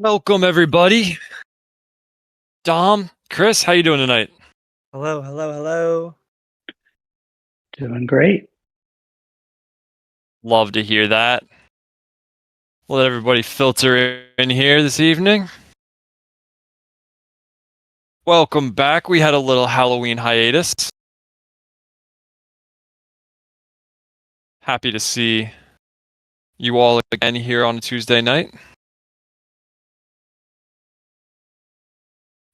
Welcome everybody. Dom, Chris, how you doing tonight? Hello, hello, hello. Doing great. Love to hear that. Let everybody filter in here this evening. Welcome back. We had a little Halloween hiatus. Happy to see you all again here on a Tuesday night.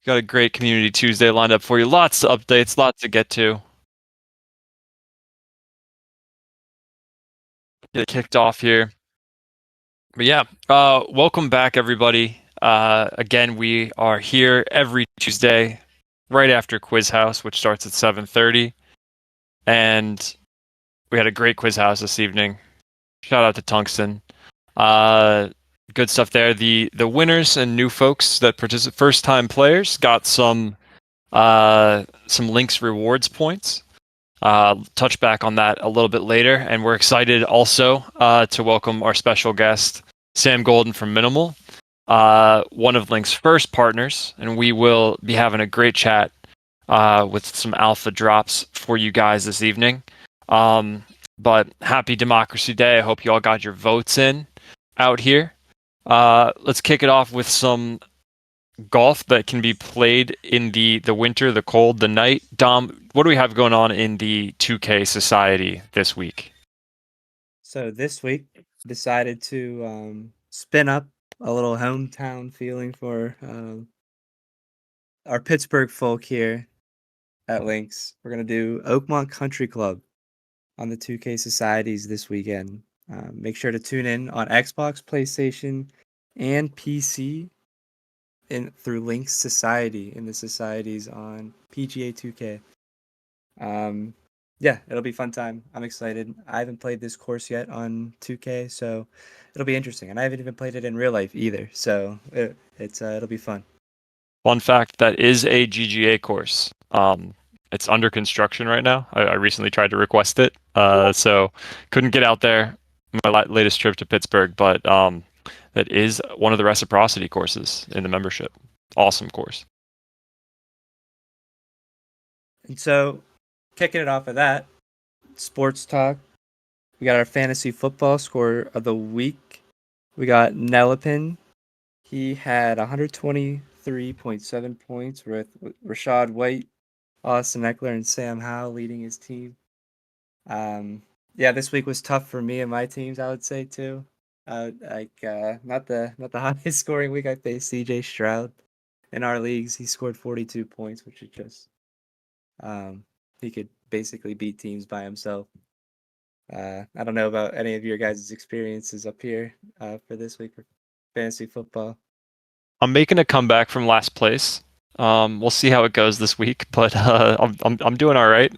Got a great Community Tuesday lined up for you. Lots of updates, lots to get to. Get it kicked off here. But yeah, welcome back everybody. Again, we are here every Tuesday right after Quiz House, which starts at 7:30. And we had a great quiz house this evening. Shout out to Tungsten. Uh, Good stuff there. The winners and new folks that participate, first time players, got some links rewards points. Touch back on that a little bit later, and we're excited also to welcome our special guest Sam Golden from Minimal, one of Link's first partners, and we will be having a great chat with some alpha drops for you guys this evening. But happy Democracy Day. I hope you all got your votes in out here. Let's kick it off with some golf that can be played in the winter, the cold, the night. Dom, what do we have going on in the 2K Society this week? So this week, decided to spin up a little hometown feeling for our Pittsburgh folk here at Links. We're gonna do Oakmont Country Club on the 2K Societies this weekend. Make sure to tune in on Xbox, PlayStation, and PC through Links Society in the societies on PGA 2K. Yeah, it'll be a fun time. I'm excited. I haven't played this course yet on 2K, so it'll be interesting. And I haven't even played it in real life either, so it'll be fun. Fun fact, that is a GGA course. It's under construction right now. I recently tried to request it, so couldn't get out there my latest trip to Pittsburgh, but that is one of the reciprocity courses in the membership. Awesome course. And so, kicking it off of that, sports talk. We got our fantasy football score of the week. We got Nelipin. He had 123.7 points with Rashad White, Austin Eckler, and Sam Howell leading his team. Yeah, this week was tough for me and my teams, I would say too. Not the highest scoring week. I faced CJ Stroud in our leagues. He scored 42 points, which is just he could basically beat teams by himself. I don't know about any of your guys' experiences up here for this week for fantasy football. I'm making a comeback from last place. We'll see how it goes this week, but I'm doing all right.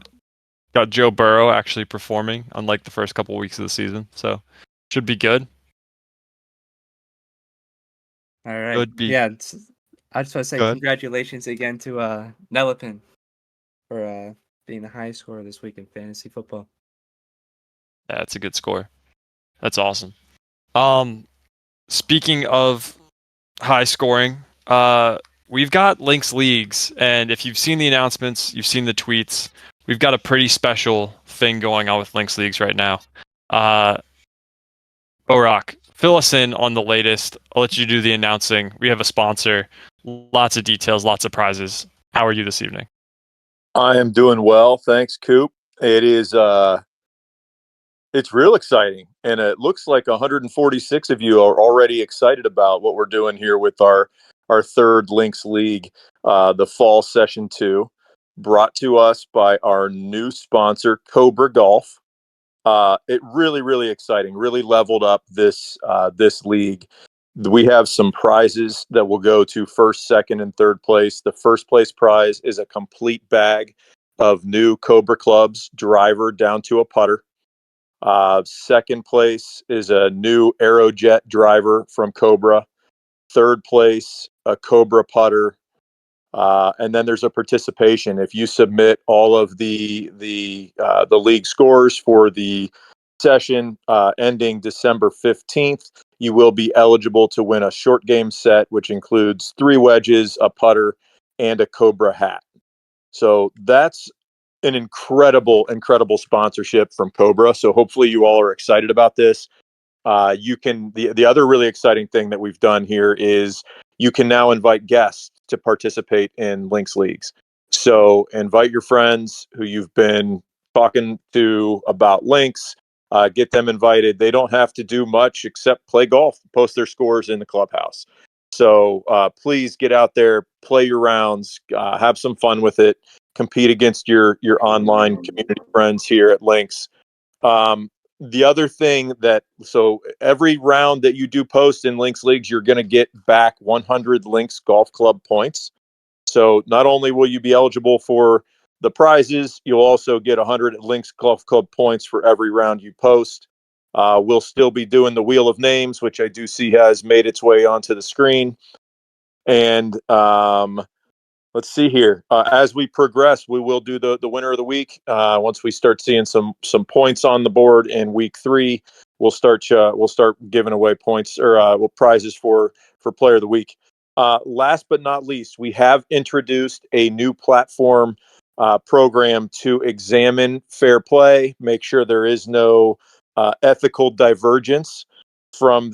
Got Joe Burrow actually performing, unlike the first couple weeks of the season, so should be good. All right, Should be yeah. I just want to say good. congratulations again to Nelipin for being the highest scorer this week in fantasy football. That's a good score. That's awesome. Speaking of high scoring, we've got Links Leagues, and if you've seen the announcements, you've seen the tweets, we've got a pretty special thing going on with Links Leagues right now. Borak, fill us in on the latest. I'll let you do the announcing. We have a sponsor, lots of details, lots of prizes. How are you this evening? I am doing well, thanks, Coop. It is it's real exciting, and it looks like 146 of you are already excited about what we're doing here with our third Links League, the Fall Session 2, brought to us by our new sponsor, Cobra Golf. It really exciting, really leveled up this league. We have some prizes that will go to first, second, and third place. The first place prize is a complete bag of new Cobra clubs, driver down to a putter. Second place is a new Aerojet driver from Cobra. Third place, a Cobra putter. And then there's a participation. If you submit all of the league scores for the session ending December 15th, you will be eligible to win a short game set, which includes 3 wedges, a putter, and a Cobra hat. So that's an incredible sponsorship from Cobra. So hopefully you all are excited about this. You can the other really exciting thing that we've done here is you can now invite guests to participate in Links Leagues. So invite your friends who you've been talking to about Links. Get them invited. They don't have to do much except play golf, post their scores in the clubhouse. So please get out there, play your rounds, have some fun with it, compete against your online community friends here at Links. The other thing so every round that you do post in Links Leagues, you're going to get back 100 Links Golf Club points. So not only will you be eligible for the prizes, you'll also get 100 Links Golf Club points for every round you post. We'll still be doing the Wheel of Names, which I do see has made its way onto the screen. And let's see here. As we progress, we will do the winner of the week. Once we start seeing some points on the board in week 3, we'll start giving away points or prizes for player of the week. Last but not least, we have introduced a new platform program to examine fair play, make sure there is no ethical divergence from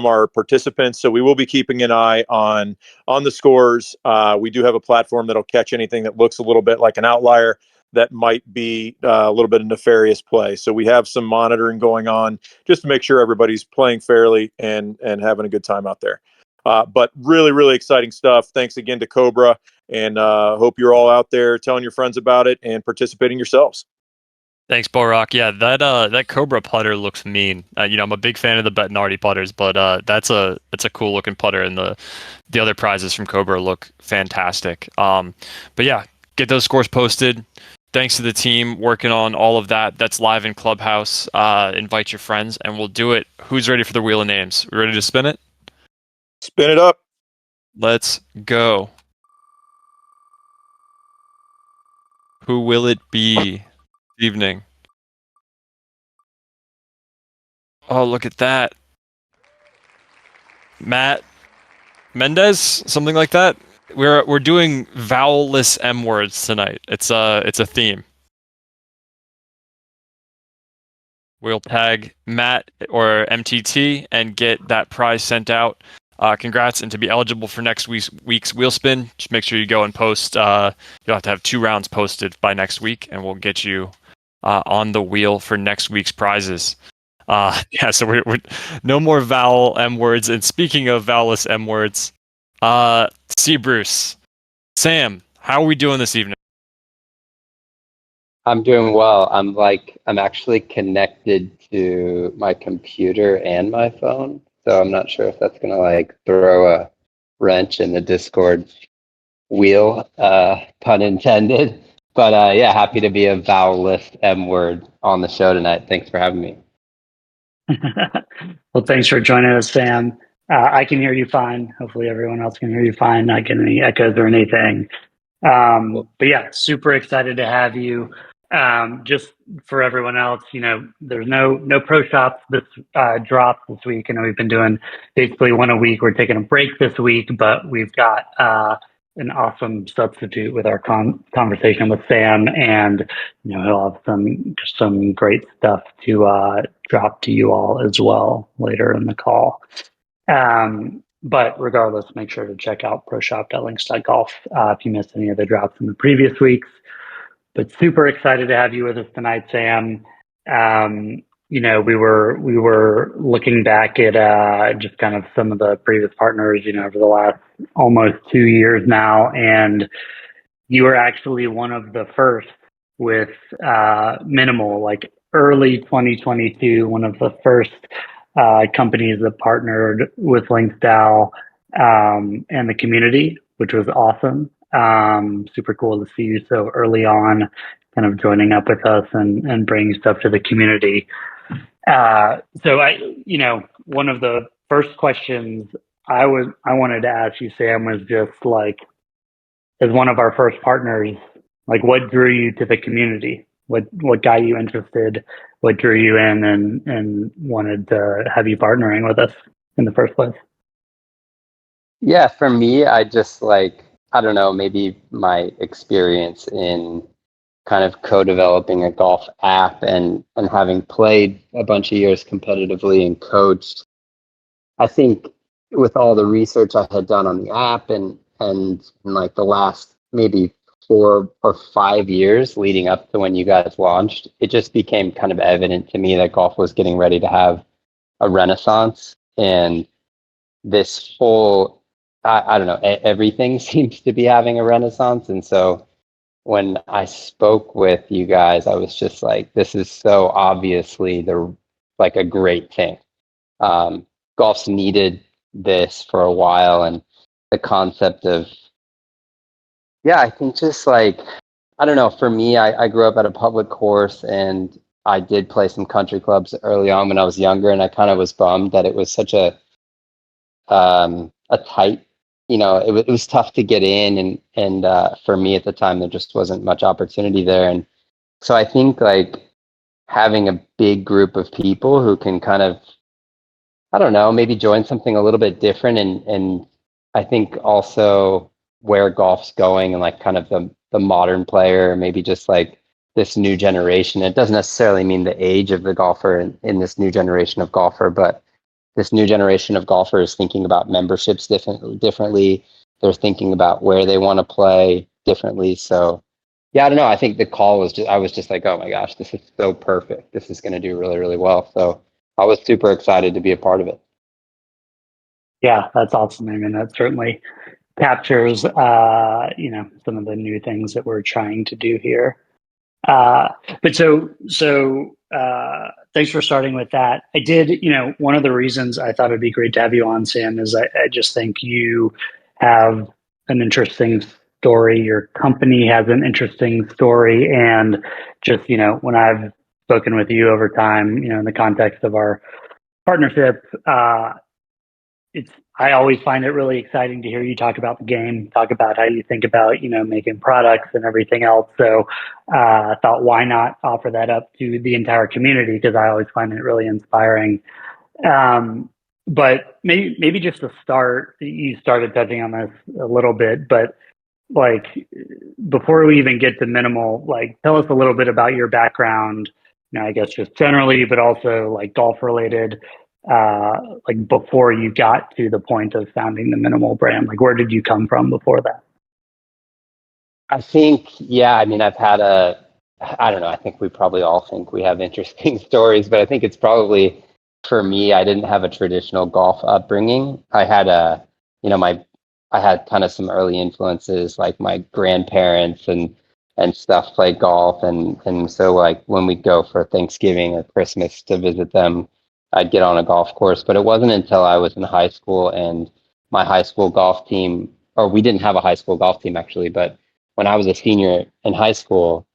our participants. So we will be keeping an eye on the scores. We do have a platform that'll catch anything that looks a little bit like an outlier that might be a little bit of nefarious play. So we have some monitoring going on just to make sure everybody's playing fairly and having a good time out there. But really exciting stuff. Thanks again to Cobra, and hope you're all out there telling your friends about it and participating yourselves. Thanks, Borak. Yeah, that Cobra putter looks mean. I'm a big fan of the Bettinardi putters, but that's a cool looking putter, and the other prizes from Cobra look fantastic. But yeah, get those scores posted. Thanks to the team working on all of that. That's live in Clubhouse. Invite your friends, and we'll do it. Who's ready for the Wheel of Names? We ready to spin it? Spin it up. Let's go. Who will it be? Evening. Oh, look at that. Matt Mendez, something like that. We're doing vowelless M words tonight. It's a theme. We'll tag Matt or MTT and get that prize sent out. Congrats, and to be eligible for next week's wheel spin, just make sure you go and post. You'll have to have 2 rounds posted by next week, and we'll get you on the wheel for next week's prizes. Yeah, so we're no more vowel M words. And speaking of vowelless M words, C. Bruce, Sam, how are we doing this evening? I'm doing well. I'm actually connected to my computer and my phone, so I'm not sure if that's gonna throw a wrench in the Discord wheel, pun intended. But yeah, happy to be a vowelless M word on the show tonight. Thanks for having me. Well, thanks for joining us, Sam. I can hear you fine. Hopefully everyone else can hear you fine, not getting any echoes or anything. But yeah, super excited to have you. Just for everyone else, there's no pro shops this drop this week. I know we've been doing basically one a week. We're taking a break this week, but we've got an awesome substitute with our conversation with Sam, and he'll have some great stuff to drop to you all as well later in the call. But regardless, make sure to check out proshop.links.golf if you missed any of the drops in the previous weeks. But super excited to have you with us tonight, Sam. We were looking back at just kind of some of the previous partners, over the last almost 2 years now, and you were actually one of the first with Minimal, like early 2022, one of the first companies that partnered with LinksDAO and the community, which was awesome. Super cool to see you so early on, kind of joining up with us and bringing stuff to the community. So one of the first questions I wanted to ask you, Sam, was just like, as one of our first partners, like what drew you to the community? what got you interested, what drew you in, and wanted to have you partnering with us in the first place? Yeah, for me, I just like, I don't know, maybe my experience in kind of co-developing a golf app and having played a bunch of years competitively and coached. I think with all the research I had done on the app and in like the last maybe 4 or 5 years leading up to when you guys launched, it just became kind of evident to me that golf was getting ready to have a renaissance. And this whole, I don't know, everything seems to be having a renaissance. And so when I spoke with you guys, I was just like, this is so obviously like a great thing. Golf's needed this for a while, and the concept of, yeah, I think just like, I don't know, for me, I grew up at a public course, and I did play some country clubs early on when I was younger, and I kind of was bummed that it was such a tight, it was tough to get in, and for me at the time there just wasn't much opportunity there. And so I think like having a big group of people who can kind of, I don't know, maybe join something a little bit different, and I think also where golf's going and like kind of the modern player, maybe just like this new generation. It doesn't necessarily mean the age of the golfer in this new generation of golfer, but this new generation of golfers thinking about memberships differently. They're thinking about where they want to play differently. So yeah, I don't know. I think the call was I was just like, oh my gosh, this is so perfect. This is going to do really, really well. So I was super excited to be a part of it. Yeah, that's awesome. I mean, that certainly captures, some of the new things that we're trying to do here. But thanks for starting with that. I did, one of the reasons I thought it'd be great to have you on, Sam, is I just think you have an interesting story. Your company has an interesting story. And just, when I've spoken with you over time, in the context of our partnership, I always find it really exciting to hear you talk about the game, talk about how you think about, making products and everything else. So I thought, why not offer that up to the entire community? Because I always find it really inspiring. But maybe just to start, you started touching on this a little bit, but like before we even get to minimal, like tell us a little bit about your background, I guess just generally, but also like golf related, like before you got to the point of founding the minimal brand. Like where did you come from before that? I think, yeah, I mean, I don't know, I think we probably all think we have interesting stories, but I think it's probably, for me, I didn't have a traditional golf upbringing. I had kind of some early influences, like my grandparents and stuff played golf. And so like when we go for Thanksgiving or Christmas to visit them, I'd get on a golf course. But it wasn't until I was in high school and my high school golf team, or we didn't have a high school golf team actually, but when I was a senior in high school,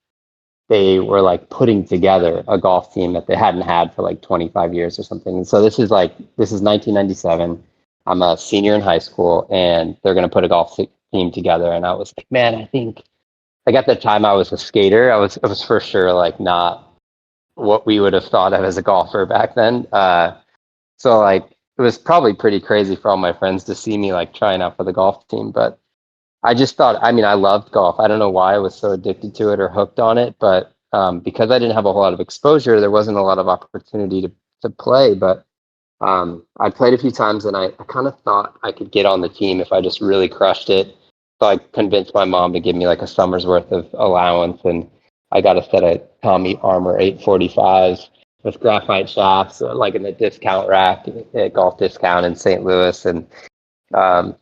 they were like putting together a golf team that they hadn't had for like 25 years or something. And so this is 1997. I'm a senior in high school and they're going to put a golf team together. And I was like, man, I think like at the time I was a skater. I was for sure like not what we would have thought of as a golfer back then. So like it was probably pretty crazy for all my friends to see me like trying out for the golf team, but I just thought, I mean, I loved golf. I don't know why I was so addicted to it or hooked on it, but because I didn't have a whole lot of exposure, there wasn't a lot of opportunity to play. But I played a few times and I kind of thought I could get on the team if I just really crushed it. So I convinced my mom to give me like a summer's worth of allowance, and I got a set of Tommy Armour 845s with graphite shafts, like in the discount rack at Golf Discount in St. Louis. And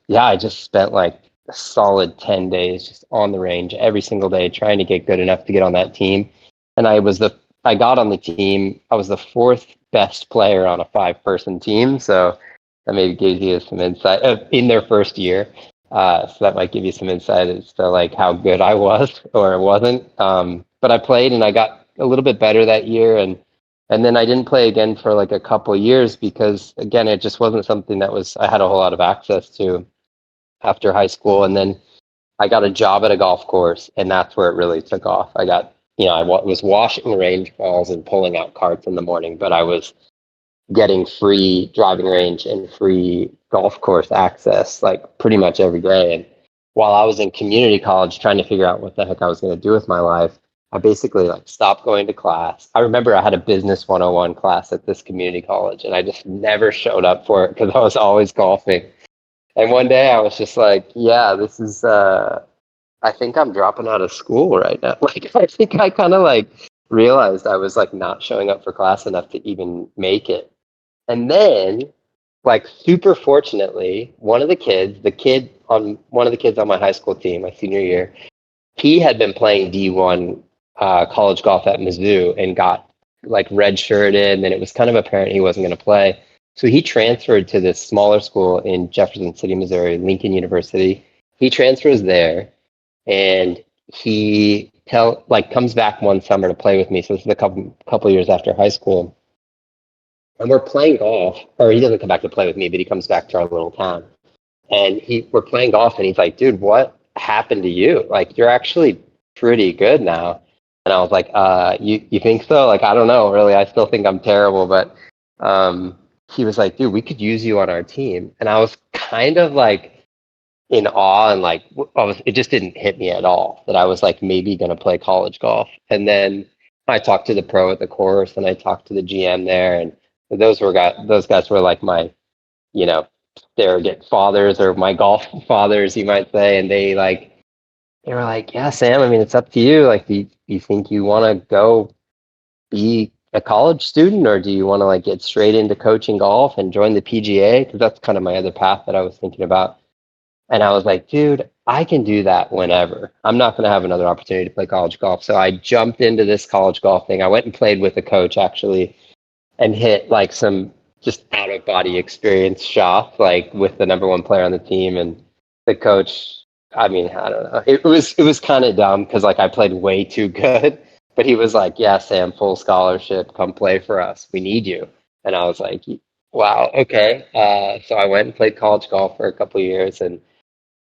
yeah, I just spent like a solid 10 days just on the range every single day trying to get good enough to get on that team. And I got on the team. I was the fourth best player on a 5-person team. So that maybe gives you some insight in their first year. So that might give you some insight as to like how good I was or wasn't. But I played and I got a little bit better that year. And then I didn't play again for like a couple of years because again, it just wasn't something I had a whole lot of access to after high school. And then I got a job at a golf course and that's where it really took off. I got, I was washing range balls and pulling out carts in the morning, but I was getting free driving range and free golf course access like pretty much every day. And while I was in community college trying to figure out what the heck I was going to do with my life, I basically like stopped going to class. I remember I had a business 101 class at this community college and I just never showed up for it because I was always golfing. And one day I was just like, yeah, this is I think I'm dropping out of school right now. Like I think I kind of like realized I was like not showing up for class enough to even make it. And then, like super fortunately, one of the kids on my high school team, my senior year, he had been playing D1 college golf at Mizzou and got like redshirted, and it was kind of apparent he wasn't going to play. So he transferred to this smaller school in Jefferson City, Missouri, Lincoln University. He transfers there, and he comes back one summer to play with me. So this is a couple years after high school. And we're playing golf, or he doesn't come back to play with me, but he comes back to our little town. And we're playing golf, and he's like, dude, what happened to you? Like, you're actually pretty good now. And I was like, you think so? Like, I don't know, really. I still think I'm terrible. But he was like, dude, we could use you on our team. And I was kind of like in awe, and like, it just didn't hit me at all that I was like maybe going to play college golf. And then I talked to the pro at the course, and I talked to the GM there, and those guys were like my, surrogate fathers, or my golf fathers, you might say. And they were like, yeah, Sam, I mean, it's up to you. Like, do you think you want to go be a college student, or do you want to like get straight into coaching golf and join the PGA? Because that's kind of my other path that I was thinking about. And I was like, dude, I can do that whenever. I'm not going to have another opportunity to play college golf. So I jumped into this college golf thing. I went and played with a coach actually, and hit like some just out of body experience shots, like with the number one player on the team. And the coach, I mean, I don't know. It was kind of dumb because like I played way too good, but he was like, yeah, Sam, full scholarship, come play for us. We need you. And I was like, wow, okay. So I went and played college golf for a couple of years, and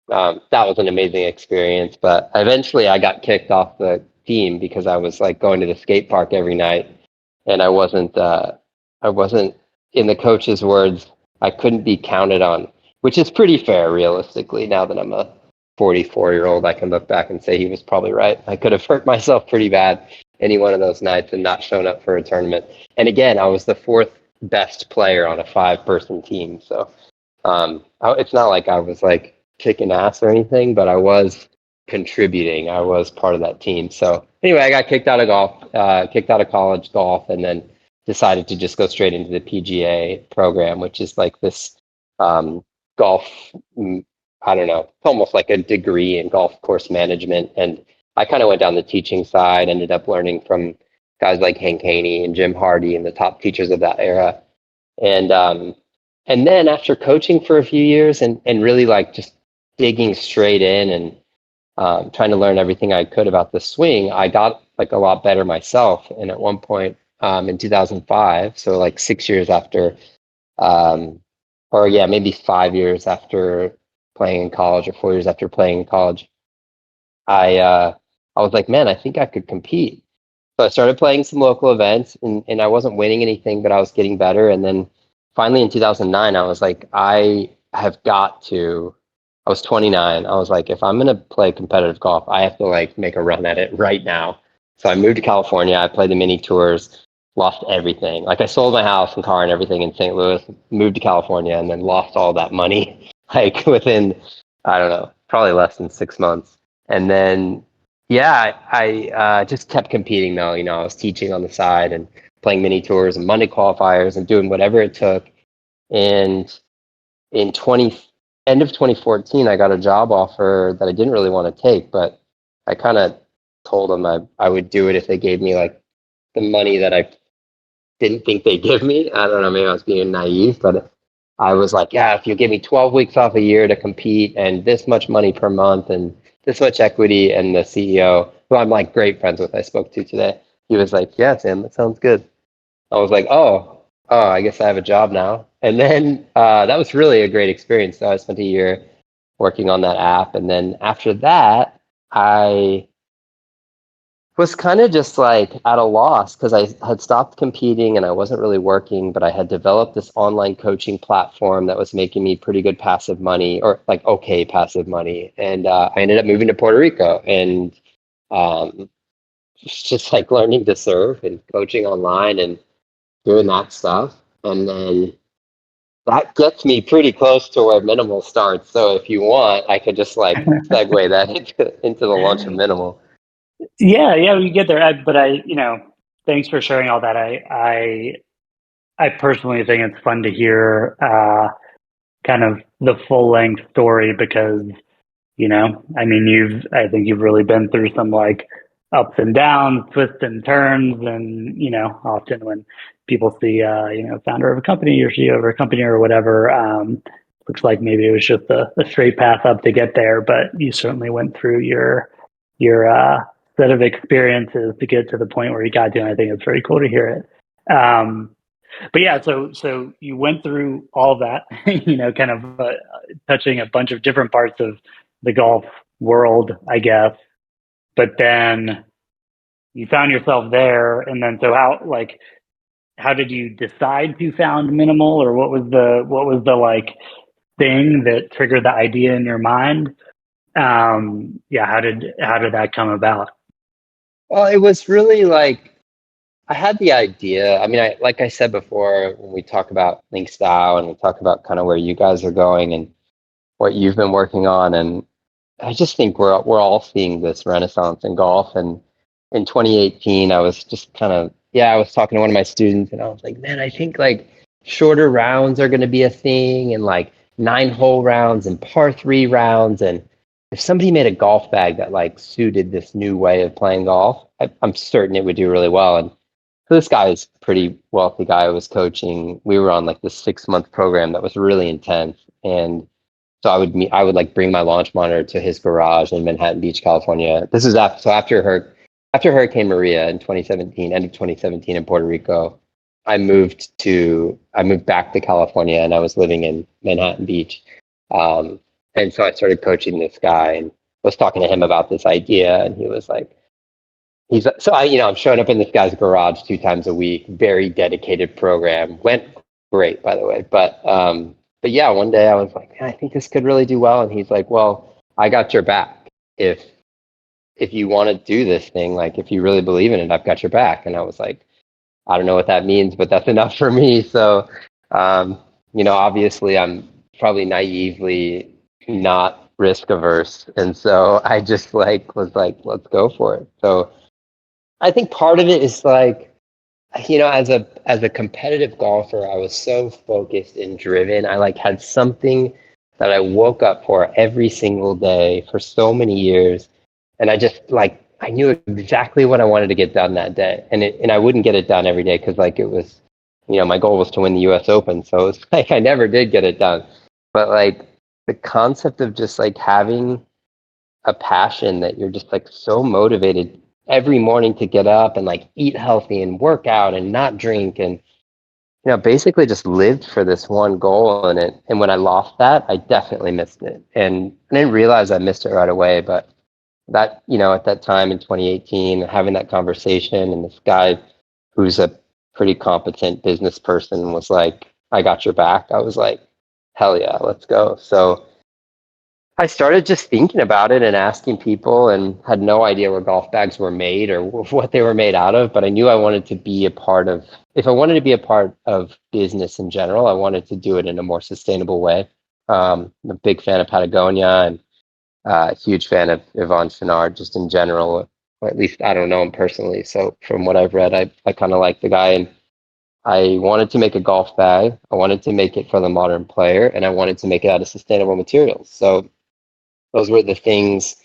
that was an amazing experience. But eventually I got kicked off the team because I was like going to the skate park every night, and I wasn't, in the coach's words, I couldn't be counted on, which is pretty fair realistically. Now that I'm a 44-year-old, I can look back and say he was probably right. I could have hurt myself pretty bad any one of those nights and not shown up for a tournament. And again, I was the fourth best player on a 5-person team. So it's not like I was like kicking ass or anything, but I was contributing. I was part of that team. So anyway, I got kicked out of college golf, and then decided to just go straight into the PGA program, which is like this golf, I don't know, it's almost like a degree in golf course management. And I kind of went down the teaching side, ended up learning from guys like Hank Haney and Jim Hardy and the top teachers of that era. And then after coaching for a few years and really like just digging straight in and trying to learn everything I could about the swing, I got like a lot better myself. And at one point in 2005, so like 6 years after, maybe 5 years after playing in college, or 4 years after playing in college, I was like, man, I think I could compete. So I started playing some local events, and I wasn't winning anything, but I was getting better. And then finally in 2009, I was like, I was 29. I was like, if I'm going to play competitive golf, I have to like make a run at it right now. So I moved to California. I played the mini tours, lost everything. Like I sold my house and car and everything in St. Louis, moved to California, and then lost all that money, like within, I don't know, probably less than 6 months. And then, yeah, I just kept competing though. I was teaching on the side and playing mini tours and Monday qualifiers and doing whatever it took. And in end of 2014, I got a job offer that I didn't really want to take, but I kind of told them I would do it if they gave me like the money that I didn't think they'd give me. I don't know, maybe I was being naive, but I was like, yeah, if you give me 12 weeks off a year to compete and this much money per month and this much equity. And the CEO, who I'm like great friends with, I spoke to today, he was like, yeah, Sam, that sounds good. I was like, oh, I guess I have a job now. And then that was really a great experience. So I spent a year working on that app. And then after that, I was kind of just like at a loss because I had stopped competing and I wasn't really working, but I had developed this online coaching platform that was making me pretty good passive money, or like okay passive money. And I ended up moving to Puerto Rico and um, just like learning to surf and coaching online and doing that stuff. And then that gets me pretty close to where minimal starts. So if you want, I could just like segue that into the launch of minimal. Yeah, we get there. Thanks for sharing all that. I personally think it's fun to hear kind of the full length story because, I think you've really been through some like ups and downs, twists and turns, and often when people see founder of a company or CEO of a company or whatever, looks like maybe it was just a straight path up to get there, but you certainly went through your set of experiences to get to the point where you got to, and I think it's very cool to hear it. But yeah, so you went through all of that, kind of touching a bunch of different parts of the golf world, I guess. But then you found yourself there, and then so how did you decide to found Minimal, or what was the like thing that triggered the idea in your mind? Yeah, how did that come about? Well, it was really like I had the idea. I mean, like I said before, when we talk about LinksDAO and we talk about kind of where you guys are going and what you've been working on, and I just think we're all seeing this renaissance in golf. And in 2018, I was just kind of I was talking to one of my students, and I was like, man, I think like shorter rounds are going to be a thing, and like 9-hole rounds and par 3 rounds, and if somebody made a golf bag that like suited this new way of playing golf, I'm certain it would do really well. And so this guy is a pretty wealthy guy I was coaching. We were on like this 6-month program that was really intense. And so I would like bring my launch monitor to his garage in Manhattan Beach, California. This is after Hurricane Maria in 2017, end of 2017 in Puerto Rico. I moved back to California and I was living in Manhattan Beach. And so I started coaching this guy and was talking to him about this idea. And he was like, I'm showing up in this guy's garage 2 times a week, very dedicated program. Went great, by the way. But yeah, one day I was like, I think this could really do well. And he's like, well, I got your back. If you want to do this thing, like if you really believe in it, I've got your back. And I was like, I don't know what that means, but that's enough for me. So, obviously I'm probably naively not risk averse. And so I just was like, let's go for it. So I think part of it is like, as a competitive golfer, I was so focused and driven. I like had something that I woke up for every single day for so many years. And I just like, I knew exactly what I wanted to get done that day. And I wouldn't get it done every day because like it was, my goal was to win the US Open. So it was like, I never did get it done. But like the concept of just like having a passion that you're just like so motivated every morning to get up and like eat healthy and work out and not drink and basically just lived for this one goal. And when I lost that, I definitely missed it. And I didn't realize I missed it right away, but that at that time in 2018, having that conversation, and this guy who's a pretty competent business person was like, I got your back. I was like, hell yeah, let's go. So I started just thinking about it and asking people, and had no idea where golf bags were made or what they were made out of. But I knew I wanted to be a part of, if I wanted to be a part of business in general, I wanted to do it in a more sustainable way. I'm a big fan of Patagonia and a huge fan of Yvon Chouinard just in general, or at least I don't know him personally. So from what I've read, I kind of like the guy, and I wanted to make a golf bag. I wanted to make it for the modern player, and I wanted to make it out of sustainable materials. So those were the things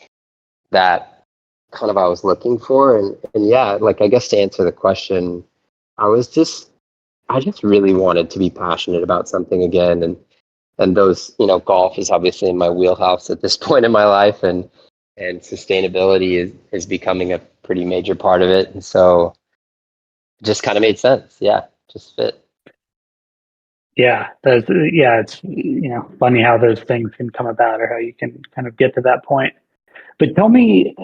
that kind of I was looking for. And yeah, like I guess to answer the question, I just really wanted to be passionate about something again. And those, golf is obviously in my wheelhouse at this point in my life, and sustainability is becoming a pretty major part of it. And so it just kind of made sense. Yeah, just fit. Yeah, it's funny how those things can come about or how you can kind of get to that point. But tell me,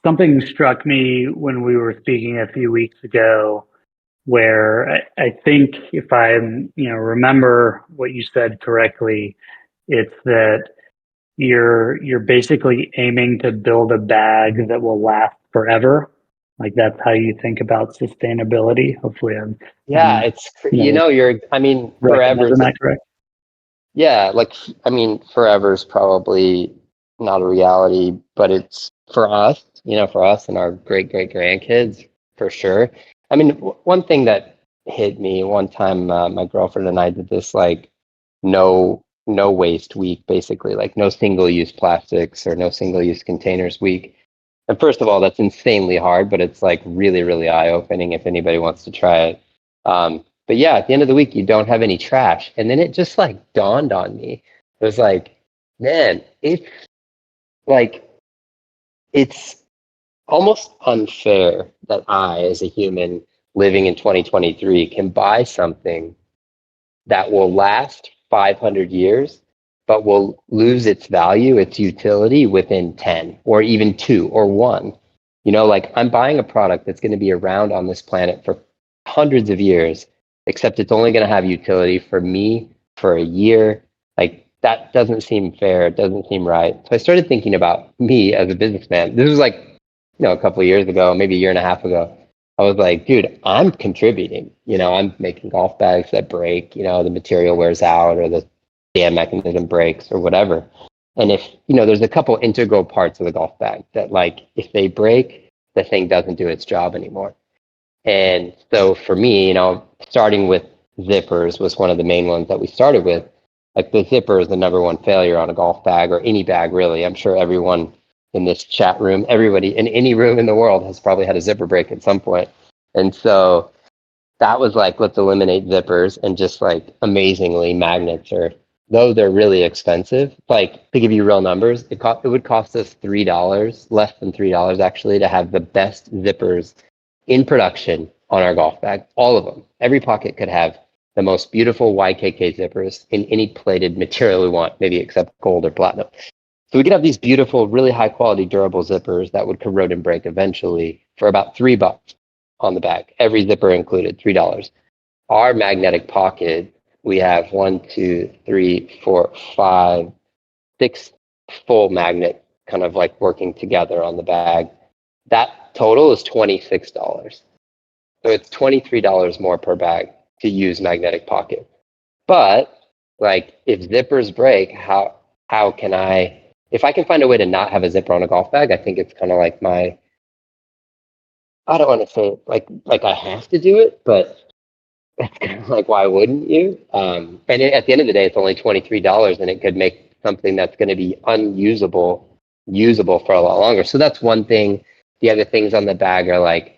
something struck me when we were speaking a few weeks ago, where I think if I remember what you said correctly, it's that you're basically aiming to build a bag that will last forever. Like that's how you think about sustainability. Hopefully, Yeah, I'm it's you're. I mean, forever. recognizing that correct. Yeah, like I mean, forever is probably not a reality, but it's for us, for us and our great great grandkids for sure. I mean, one thing that hit me one time, my girlfriend and I did this like no waste week, basically, like no single use plastics or no single use containers week. And first of all, that's insanely hard, but it's like really really eye opening if anybody wants to try it. But yeah, at the end of the week, you don't have any trash. And then it just like dawned on me. It was like, man, like, it's almost unfair that I, as a human living in 2023, can buy something that will last 500 years, but will lose its value, its utility within 10 or even 2 or 1. Like I'm buying a product that's going to be around on this planet for hundreds of years, except it's only going to have utility for me for a year. Like that doesn't seem fair. It doesn't seem right. So I started thinking about me as a businessman. This was like, a couple of years ago, maybe a year and a half ago. I was like, dude, I'm contributing. I'm making golf bags that break, the material wears out or the dam mechanism breaks or whatever. And if, there's a couple integral parts of the golf bag that like, if they break, the thing doesn't do its job anymore. And so for me, starting with zippers was one of the main ones that we started with. Like the zipper is the number one failure on a golf bag or any bag, really. I'm sure everyone in this chat room, everybody in any room in the world has probably had a zipper break at some point. And so that was like, let's eliminate zippers, and just like amazingly magnets though they're really expensive, like to give you real numbers, it would cost us $3, less than $3 actually, to have the best zippers in production on our golf bag. All of them. Every pocket could have the most beautiful YKK zippers in any plated material we want, maybe except gold or platinum. So we could have these beautiful, really high quality, durable zippers that would corrode and break eventually for about $3 on the bag. Every zipper included, $3. Our magnetic pocket, we have 1, 2, 3, 4, 5, 6 full magnet kind of like working together on the bag. That total is $26. So it's $23 more per bag to use magnetic pocket. But like if zippers break, how can if I can find a way to not have a zipper on a golf bag, I think it's kind of like I don't want to say like I have to do it, but that's kind of like, why wouldn't you? And at the end of the day, it's only $23, and it could make something that's going to be unusable usable for a lot longer. So that's one thing. The other things on the bag are like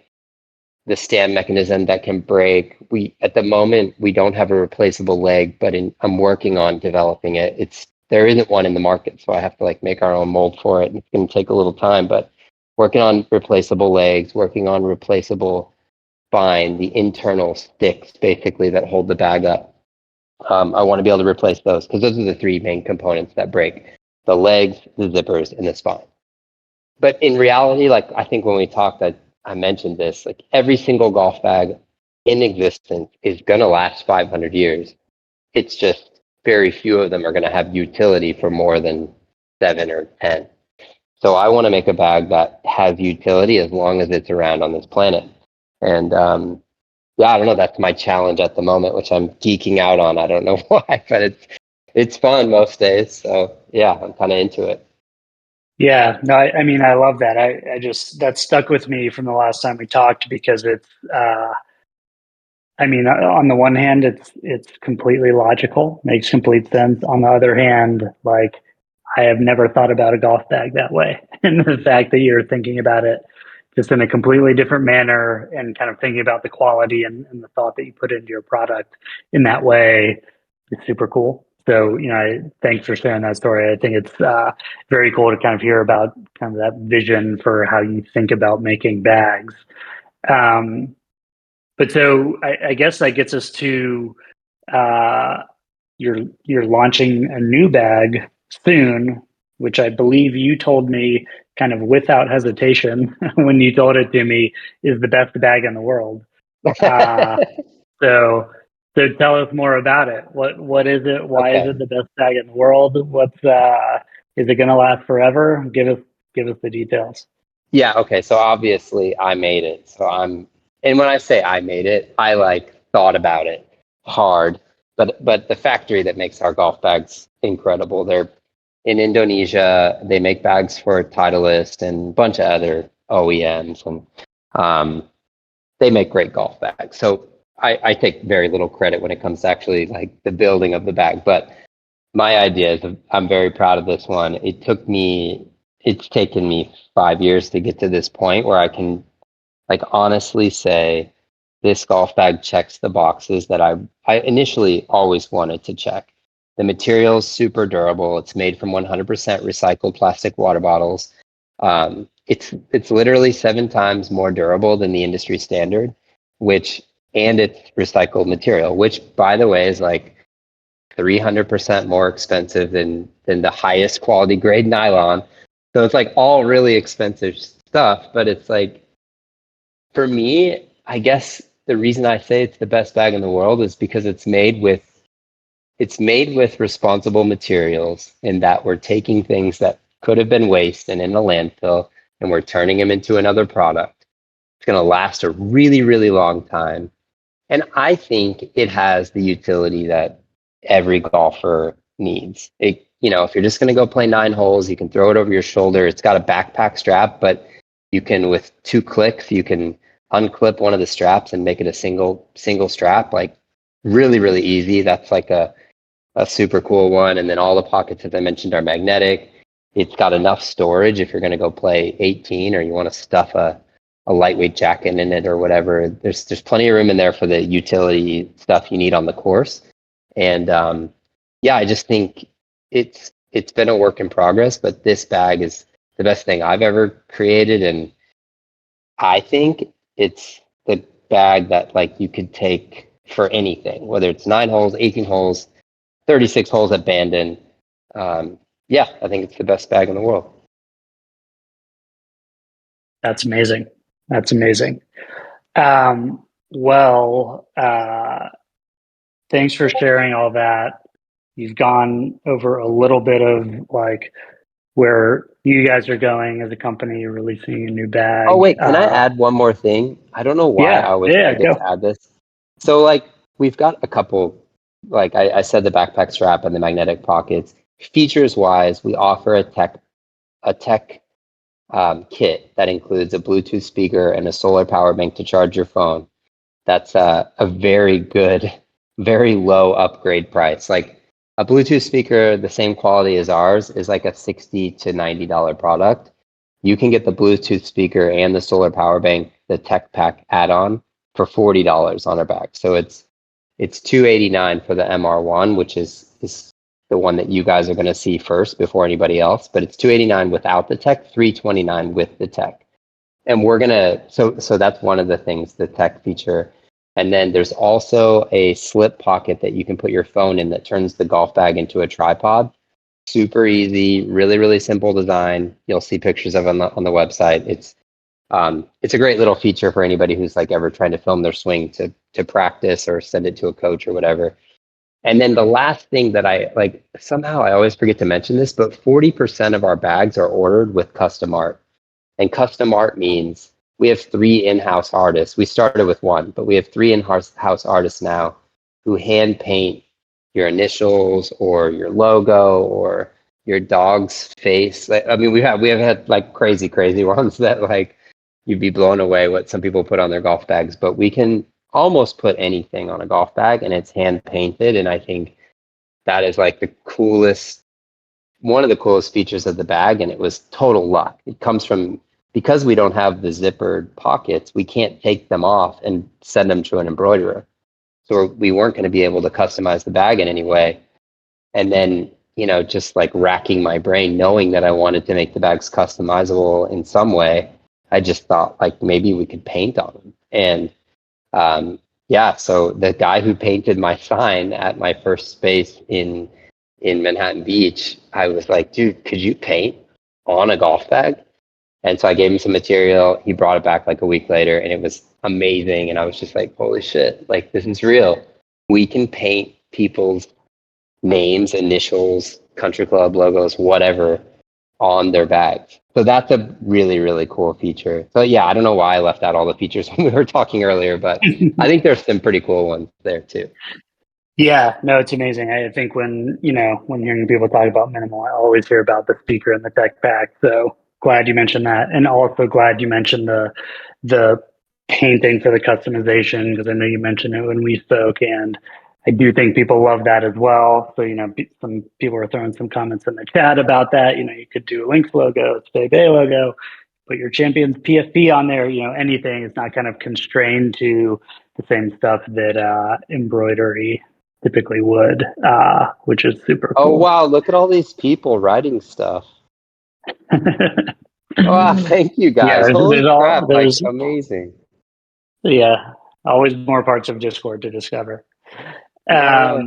the stem mechanism that can break. At the moment we don't have a replaceable leg, but I'm working on developing it. There isn't one in the market, so I have to like make our own mold for it. It's going to take a little time, but working on replaceable legs, working on replaceable spine, the internal sticks basically that hold the bag up. I want to be able to replace those because those are the 3 main components that break: the legs, the zippers, and the spine. But in reality, like I think when we talked, I mentioned this, like every single golf bag in existence is going to last 500 years. It's just very few of them are going to have utility for more than 7 or 10. So I want to make a bag that has utility as long as it's around on this planet. And yeah, I don't know. That's my challenge at the moment, which I'm geeking out on. I don't know why, but it's fun most days. So yeah, I'm kind of into it. Yeah, no, I mean, I love that. I just, that stuck with me from the last time we talked because it's, I mean, on the one hand, it's completely logical, makes complete sense. On the other hand, like I have never thought about a golf bag that way, and the fact that you're thinking about it just in a completely different manner and kind of thinking about the quality and the thought that you put into your product in that way is super cool. So, thanks for sharing that story. I think it's very cool to kind of hear about kind of that vision for how you think about making bags. But so I guess that gets us to uh, you're launching a new bag soon which I believe you told me kind of without hesitation when you told it to me, is the best bag in the world. So tell us more about it. What is it? Why is it the best bag in the world? Is it going to last forever? Give us the details. Yeah, okay. So obviously I made it. And when I say I made it, I like thought about it hard. But the factory that makes our golf bags incredible. They're in Indonesia. They make bags for Titleist and a bunch of other OEMs, and they make great golf bags. So I take very little credit when it comes to actually like the building of the bag. But my idea is I'm very proud of this one. It's taken me 5 years to get to this point where I can like honestly say this golf bag checks the boxes that I initially always wanted to check. The material's super durable. It's made from 100% recycled plastic water bottles. It's literally 7 times more durable than the industry standard, and it's recycled material, which by the way is like 300% more expensive than the highest quality grade nylon. So it's like all really expensive stuff, but it's like, for me, I guess the reason I say it's the best bag in the world is because it's made with responsible materials, in that we're taking things that could have been waste and in a landfill, and we're turning them into another product. It's going to last a really, really long time. And I think it has the utility that every golfer needs. If you're just going to go play 9 holes, you can throw it over your shoulder. It's got a backpack strap, but you can, with 2 clicks, you can unclip one of the straps and make it a single strap. Like really, really easy. That's like a super cool one. And then all the pockets, as I mentioned, are magnetic. It's got enough storage if you're going to go play 18 or you want to stuff a lightweight jacket in it or whatever. There's plenty of room in there for the utility stuff you need on the course. And I just think it's been a work in progress, but this bag is the best thing I've ever created. And I think it's the bag that like you could take for anything, whether it's 9 holes, 18 holes, 36 holes at Bandon. I think it's the best bag in the world. That's amazing. Thanks for sharing all that. You've gone over a little bit of like where you guys are going as a company. You're releasing a new bag. Oh wait, can I add one more thing? I don't know why I always forget to add this. So like we've got a couple, like I said, the backpack strap and the magnetic pockets. Features wise, we offer a tech kit that includes a Bluetooth speaker and a solar power bank to charge your phone. That's a very good, very low upgrade price. Like a Bluetooth speaker, the same quality as ours, is like a $60 to $90 product. You can get the Bluetooth speaker and the solar power bank, the tech pack add-on, for $40 on our bag. So it's $289 for the MR1, which is the one that you guys are going to see first before anybody else. But it's $289 without the tech, $329 with the tech. And we're gonna so that's one of the things, the tech feature. And then there's also a slip pocket that you can put your phone in that turns the golf bag into a tripod. Super easy, really, really simple design. You'll see pictures of it on the website. It's a great little feature for anybody who's like ever trying to film their swing to practice or send it to a coach or whatever. And then the last thing that I like, somehow I always forget to mention this, but 40% of our bags are ordered with custom art. And custom art means we have 3 in-house artists. We started with 1, but we have 3 in-house artists now who hand paint your initials or your logo or your dog's face. I mean, we have had like crazy ones that like you'd be blown away what some people put on their golf bags. But we can almost put anything on a golf bag and it's hand painted. And I think that is like one of the coolest features of the bag. And it was total luck. It comes from, because we don't have the zippered pockets, we can't take them off and send them to an embroiderer. So we weren't going to be able to customize the bag in any way. And then, just like racking my brain, knowing that I wanted to make the bags customizable in some way, I just thought like maybe we could paint on them. And so the guy who painted my sign at my first space in in Manhattan Beach, I was like, dude, could you paint on a golf bag? And so I gave him some material. He brought it back like a week later and it was amazing. And I was just like, holy shit, like this is real. We can paint people's names, initials, country club logos, whatever on their bags. So that's a really, really cool feature. So yeah, I don't know why I left out all the features when we were talking earlier, but I think there's some pretty cool ones there too. Yeah, no, it's amazing. I think when hearing people talk about minimal, I always hear about the speaker and the tech pack. So glad you mentioned that, and also glad you mentioned the painting for the customization, because I know you mentioned it when we spoke, and I do think people love that as well. So some people are throwing some comments in the chat about that. You could do a Links logo, a Stay Bay logo, put your Champions PFP on there. Anything. It's not kind of constrained to the same stuff that embroidery typically would, which is super Oh, cool. wow. Look at all these people writing stuff. Wow. Thank you guys. Yeah, Holy crap. Like, there's amazing. yeah, always more parts of Discord to discover. Yeah.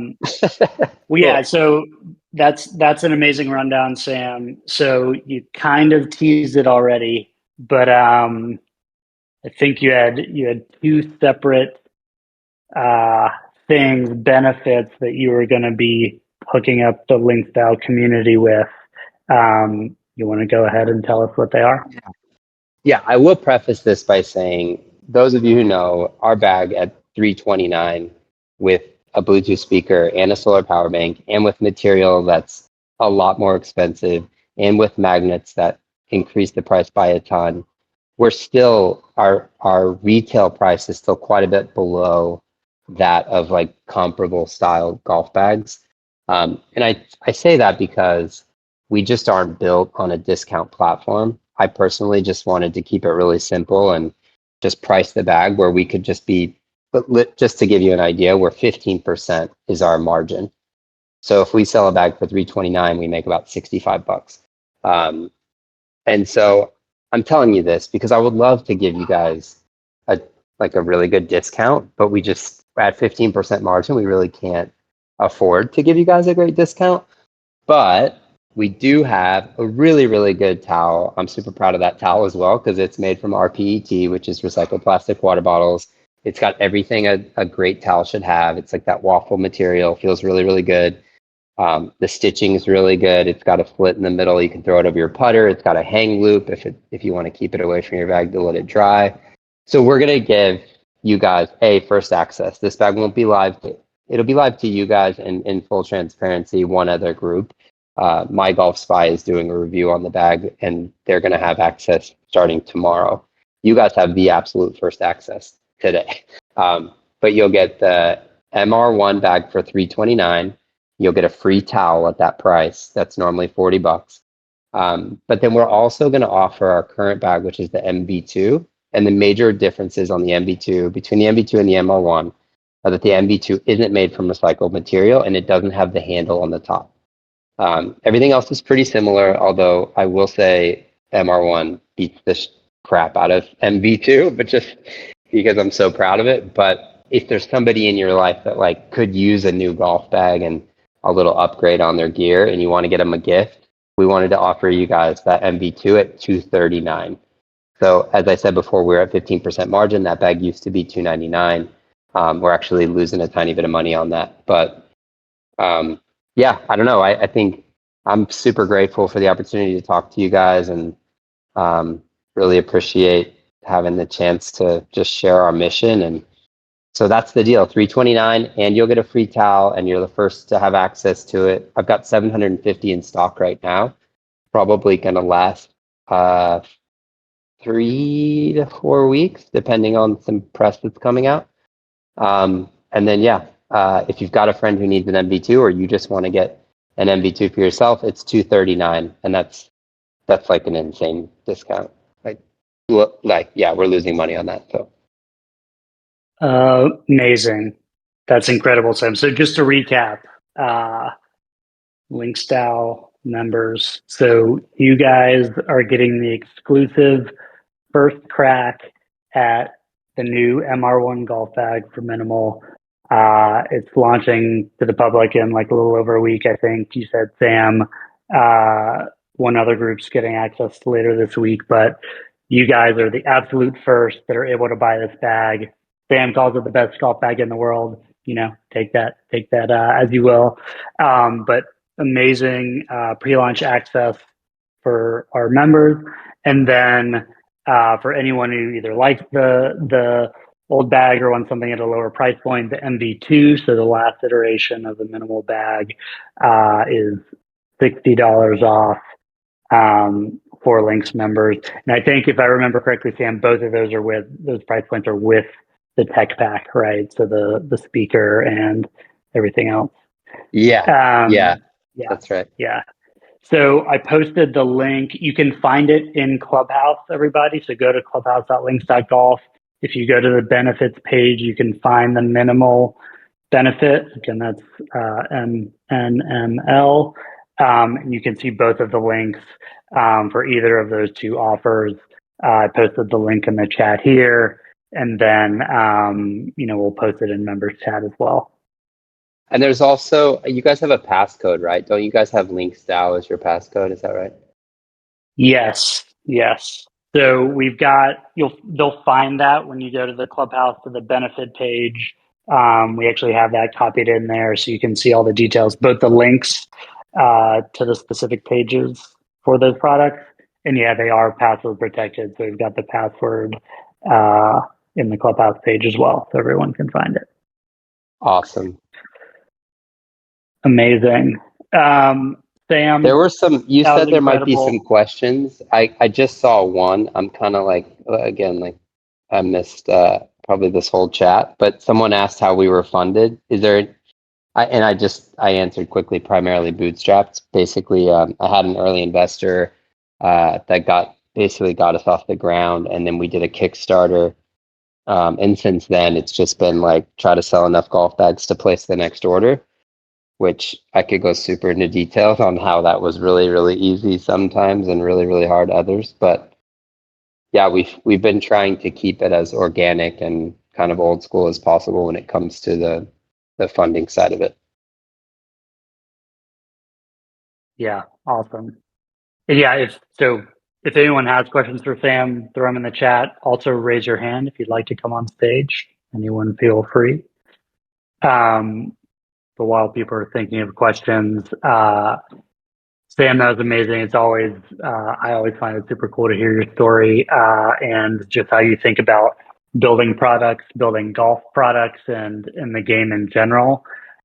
Well, yeah, so that's an amazing rundown, Sam. So you kind of teased it already, but I think you had two separate things, benefits that you were going to be hooking up the LinksDAO community with. You want to go ahead and tell us what they are? Yeah, I will preface this by saying, those of you who know, our bag at $329 with a Bluetooth speaker and a solar power bank and with material that's a lot more expensive and with magnets that increase the price by a ton, we're still, our retail price is still quite a bit below that of like comparable style golf bags. And I say that because we just aren't built on a discount platform. I personally just wanted to keep it really simple and just price the bag where we could just be, but just to give you an idea, where 15% is our margin. So if we sell a bag for $329, we make about $65. And so I'm telling you this because I would love to give you guys a really good discount, but we just at 15% margin, we really can't afford to give you guys a great discount. But we do have a really, really good towel. I'm super proud of that towel as well because it's made from RPET, which is recycled plastic water bottles. It's got everything a great towel should have. It's like that waffle material, feels really, really good. The stitching is really good. It's got a slit in the middle. You can throw it over your putter. It's got a hang loop if you want to keep it away from your bag to let it dry. So we're going to give you guys first access. This bag won't be live. It'll be live to you guys in full transparency, one other group. My Golf Spy is doing a review on the bag and they're going to have access starting tomorrow. You guys have the absolute first access today. But you'll get the MR1 bag for $329. You'll get a free towel at that price. That's normally $40. But then we're also going to offer our current bag, which is the MV2. And the major differences on the MV2 between the MV2 and the MR1 are that the MV2 isn't made from recycled material and it doesn't have the handle on the top. Everything else is pretty similar, although I will say MR1 beats the crap out of MV2, but just because I'm so proud of it. But if there's somebody in your life that like could use a new golf bag and a little upgrade on their gear and you want to get them a gift, we wanted to offer you guys that MV2 at $239. So as I said before, we're at 15% margin. That bag used to be $299. We're actually losing a tiny bit of money on that. But yeah, I don't know. I think I'm super grateful for the opportunity to talk to you guys and really appreciate having the chance to just share our mission. And so that's the deal, $329, and you'll get a free towel and you're the first to have access to it. I've got 750 in stock right now, probably going to last 3 to 4 weeks, depending on some press that's coming out. And then, if you've got a friend who needs an MV2 or you just want to get an MV2 for yourself, it's $239, and that's like an insane discount. We're losing money on that. So Amazing. That's incredible, Sam. So just to recap, LinksDAO members. So you guys are getting the exclusive first crack at the new MR1 golf bag for minimal. It's launching to the public in like a little over a week, I think. You said, Sam. One other group's getting access later this week, but you guys are the absolute first that are able to buy this bag. Sam calls it the best golf bag in the world. Take that as you will. But amazing pre-launch access for our members, and then for anyone who either likes the old bag or wants something at a lower price point, the MV2, so the last iteration of the minimal bag, is $60 off for Links members. And I think if I remember correctly, Sam, both of those price points are with the tech pack, right? So the speaker and everything else. Yeah. Yeah, That's right. yeah. So I posted the link. You can find it in Clubhouse, everybody. So go to clubhouse.links.golf. If you go to the benefits page, you can find the minimal benefit. Again, that's MNML. And you can see both of the links for either of those two offers. I posted the link in the chat here, and then we'll post it in members chat as well. And there's also, you guys have a passcode, right? Don't you guys have LinksDAO as your passcode? Is that right? Yes. So we've got, they'll find that when you go to the Clubhouse to the benefit page. We actually have that copied in there so you can see all the details, both the links to the specific pages for those products. And yeah, they are password protected. So we've got the password in the Clubhouse page as well, so everyone can find it. Awesome. Amazing. Sam, there were some, you said there might be incredible. some questions. I just saw one. I'm kind of like, again, like I missed probably this whole chat, but someone asked how we were funded. Is there, I answered quickly, primarily bootstrapped. Basically, I had an early investor that basically got us off the ground, and then we did a Kickstarter. And since then, it's just been like try to sell enough golf bags to place the next order, which I could go super into details on how that was really, really easy sometimes and really, really hard others. But yeah, we've been trying to keep it as organic and kind of old school as possible when it comes to the funding side of it. Yeah, awesome. Yeah, if anyone has questions for Sam, throw them in the chat. Also, raise your hand if you'd like to come on stage. Anyone feel free. But while people are thinking of questions, Sam, that was amazing. It's always, I always find it super cool to hear your story and just how you think about building products, building golf products, and in the game in general.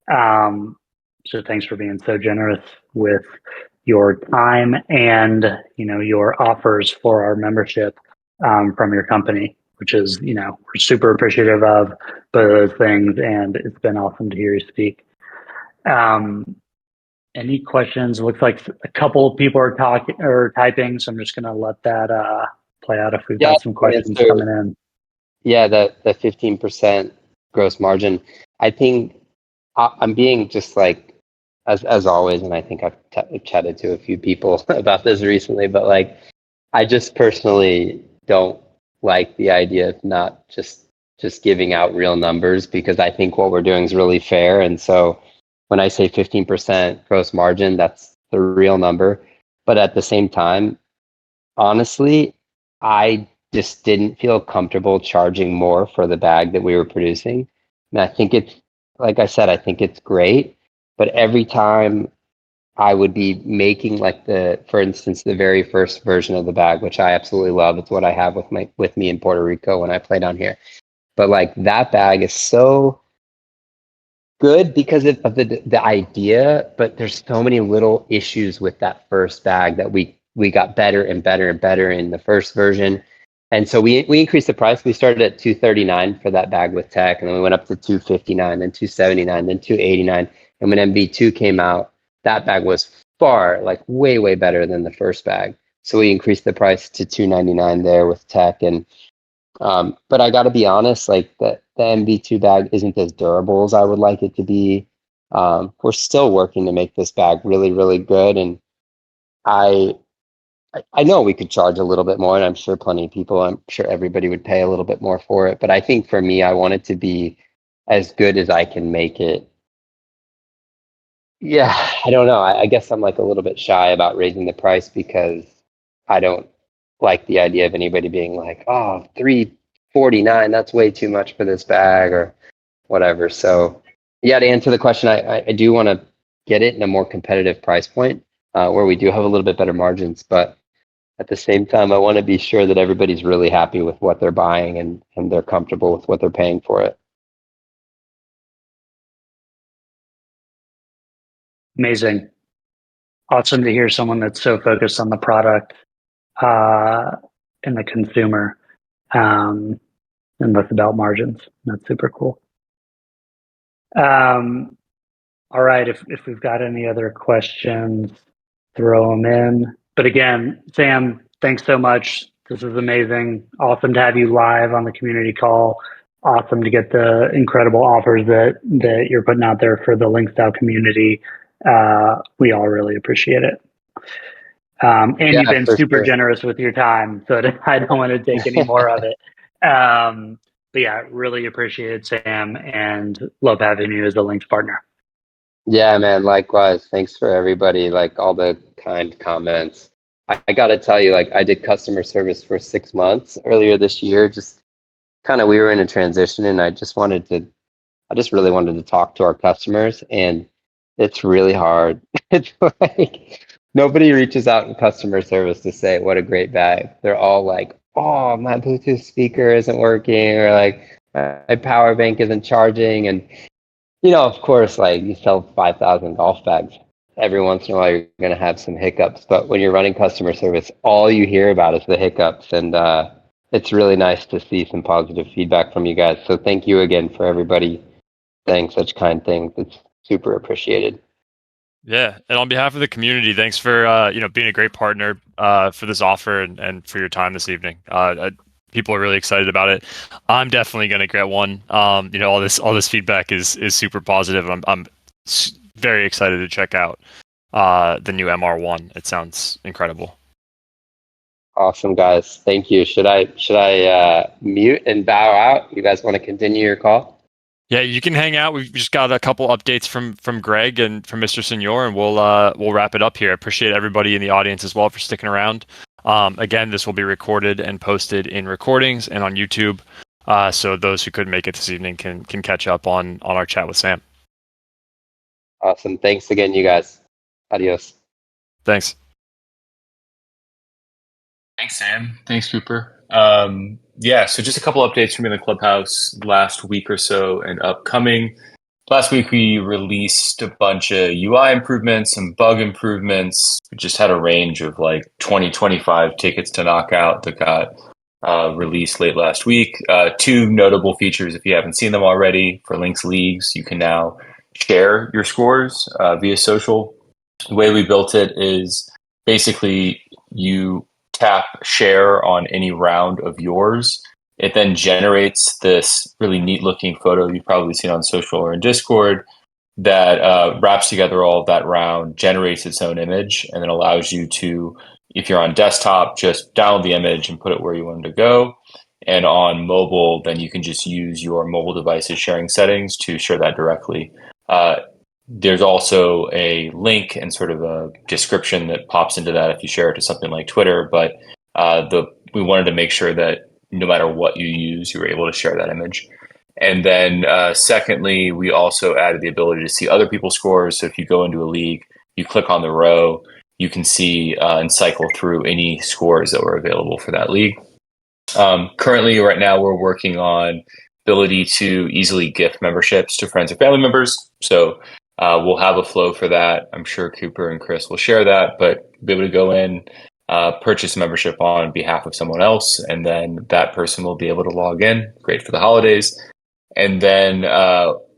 So thanks for being so generous with your time and your offers for our membership from your company, which is we're super appreciative of both of those things, and it's been awesome to hear you speak. Any questions? Looks like a couple of people are talking or typing, so I'm just gonna let that play out if we've got some questions coming in. Yeah, the 15% gross margin. I think I'm being just like as always, and I think I've chatted to a few people about this recently, but like I just personally don't like the idea of not just giving out real numbers, because I think what we're doing is really fair. And so when I say 15% gross margin, that's the real number. But at the same time, honestly, I just didn't feel comfortable charging more for the bag that we were producing. And I think it's, like I said, I think it's great. But every time I would be making like for instance, the very first version of the bag, which I absolutely love. It's what I have with me in Puerto Rico when I play down here. But like that bag is so good because of the idea, but there's so many little issues with that first bag that we got better and better and better in the first version. And so we increased the price. We started at $239 for that bag with tech, and then we went up to $259, then $279, then $289. And when MV2 came out, that bag was far, like way better than the first bag. So we increased the price to $299 there with tech. And but I got to be honest, like the MV2 bag isn't as durable as I would like it to be. We're still working to make this bag really, really good. And I know we could charge a little bit more, and I'm sure plenty of people, I'm sure everybody would pay a little bit more for it. But I think for me, I want it to be as good as I can make it. Yeah, I don't know. I guess I'm like a little bit shy about raising the price because I don't like the idea of anybody being like, oh, $349, that's way too much for this bag or whatever. So yeah, to answer the question, I do want to get it in a more competitive price point where we do have a little bit better margins, but at the same time, I want to be sure that everybody's really happy with what they're buying and they're comfortable with what they're paying for it. Amazing. Awesome to hear someone that's so focused on the product and the consumer and less about margins. That's super cool. All right. If we've got any other questions, throw them in. But again, Sam, thanks so much. This is amazing. Awesome to have you live on the community call. Awesome to get the incredible offers that you're putting out there for the LinksDAO community. We all really appreciate it. And Yeah, you've been for super sure. generous with your time, so I don't want to take any more of it. But yeah, really appreciate it, Sam, and love having you as a Links partner. Yeah, man, likewise. Thanks for everybody, like all the kind comments. I got to tell you, like I did customer service for 6 months earlier this year. Just kind of, we were in a transition and I just really wanted to talk to our customers, and it's really hard. It's like nobody reaches out in customer service to say what a great bag. They're all like, oh, my Bluetooth speaker isn't working, or like my power bank isn't charging. And of course, like you sell 5,000 golf bags. Every once in a while, you're going to have some hiccups. But when you're running customer service, all you hear about is the hiccups. And it's really nice to see some positive feedback from you guys. So thank you again for everybody saying such kind things. It's super appreciated. Yeah, and on behalf of the community, thanks for being a great partner for this offer and for your time this evening. People are really excited about it. I'm definitely going to get one. All this feedback is super positive. I'm very excited to check out the new MR1. It sounds incredible. Awesome, guys. Thank you. Should I mute and bow out? You guys want to continue your call? Yeah, you can hang out. We've just got a couple updates from Greg and from Mr. Senor, and we'll wrap it up here. I appreciate everybody in the audience as well for sticking around. Again, this will be recorded and posted in recordings and on YouTube. So those who couldn't make it this evening can catch up on our chat with Sam. Awesome. Thanks again, you guys. Adios. Thanks. Thanks, Sam. Thanks, Cooper. Yeah, so just a couple updates from in the Clubhouse last week or so and upcoming. Last week, we released a bunch of UI improvements, some bug improvements. We just had a range of like 25 tickets to knock out that got released late last week. Two notable features, if you haven't seen them already, for Links Leagues, you can now share your scores via social. The way we built it is basically you tap share on any round of yours. It then generates this really neat looking photo you've probably seen on social or in Discord that wraps together all of that round, generates its own image, and then allows you to, if you're on desktop, just download the image and put it where you want it to go. And on mobile, then you can just use your mobile device's sharing settings to share that directly. There's also a link and sort of a description that pops into that if you share it to something like Twitter. But we wanted to make sure that no matter what you use, you were able to share that image. And then secondly, we also added the ability to see other people's scores. So if you go into a league, you click on the row, you can see and cycle through any scores that were available for that league. Currently, right now, we're working on ability to easily gift memberships to friends or family members. So we'll have a flow for that. I'm sure Cooper and Chris will share that, but be able to go in, purchase a membership on behalf of someone else, and then that person will be able to log in. Great for the holidays. And then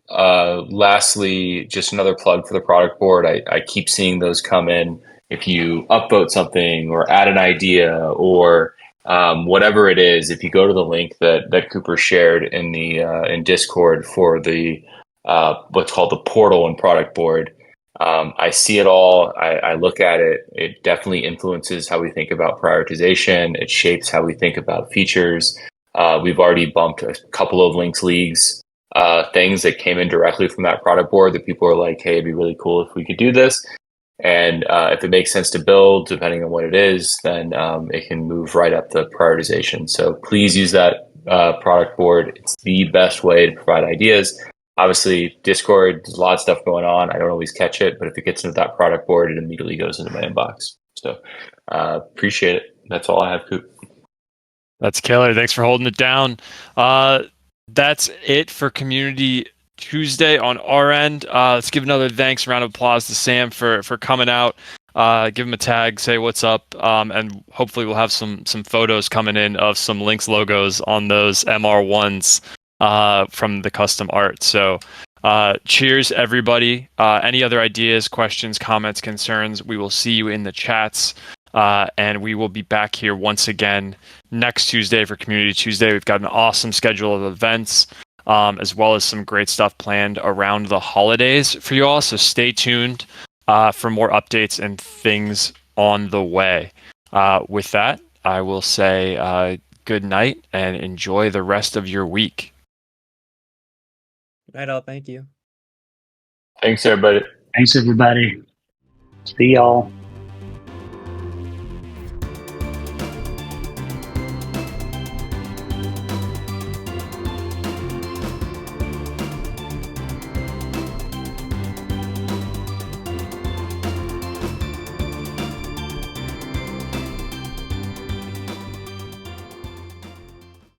lastly, just another plug for the product board. I keep seeing those come in. If you upvote something or add an idea or whatever it is, if you go to the link that Cooper shared in the in Discord for the what's called the portal and product board, I see it all. I look at it. It definitely influences how we think about prioritization. It shapes how we think about features. We've already bumped a couple of Links leagues things that came in directly from that product board that people are like, hey, it'd be really cool if we could do this. And if it makes sense to build, depending on what it is, then it can move right up the prioritization. So please use that product board. It's the best way to provide ideas. Obviously, Discord, there's a lot of stuff going on. I don't always catch it, but if it gets into that product board, it immediately goes into my inbox. So appreciate it. That's all I have, Coop. That's killer. Thanks for holding it down. That's it for Community Tuesday on our end. Let's give another thanks, round of applause to Sam for coming out. Give him a tag, say what's up, and hopefully we'll have some photos coming in of some Links logos on those MR1s from the custom art. So cheers, everybody. Any other ideas, questions, comments, concerns, we will see you in the chats. And we will be back here once again next Tuesday for Community Tuesday. We've got an awesome schedule of events, as well as some great stuff planned around the holidays for you all. So stay tuned for more updates and things on the way. With that, I will say good night and enjoy the rest of your week. Good night, all. Thank you. Thanks, everybody. Thanks, everybody. See y'all.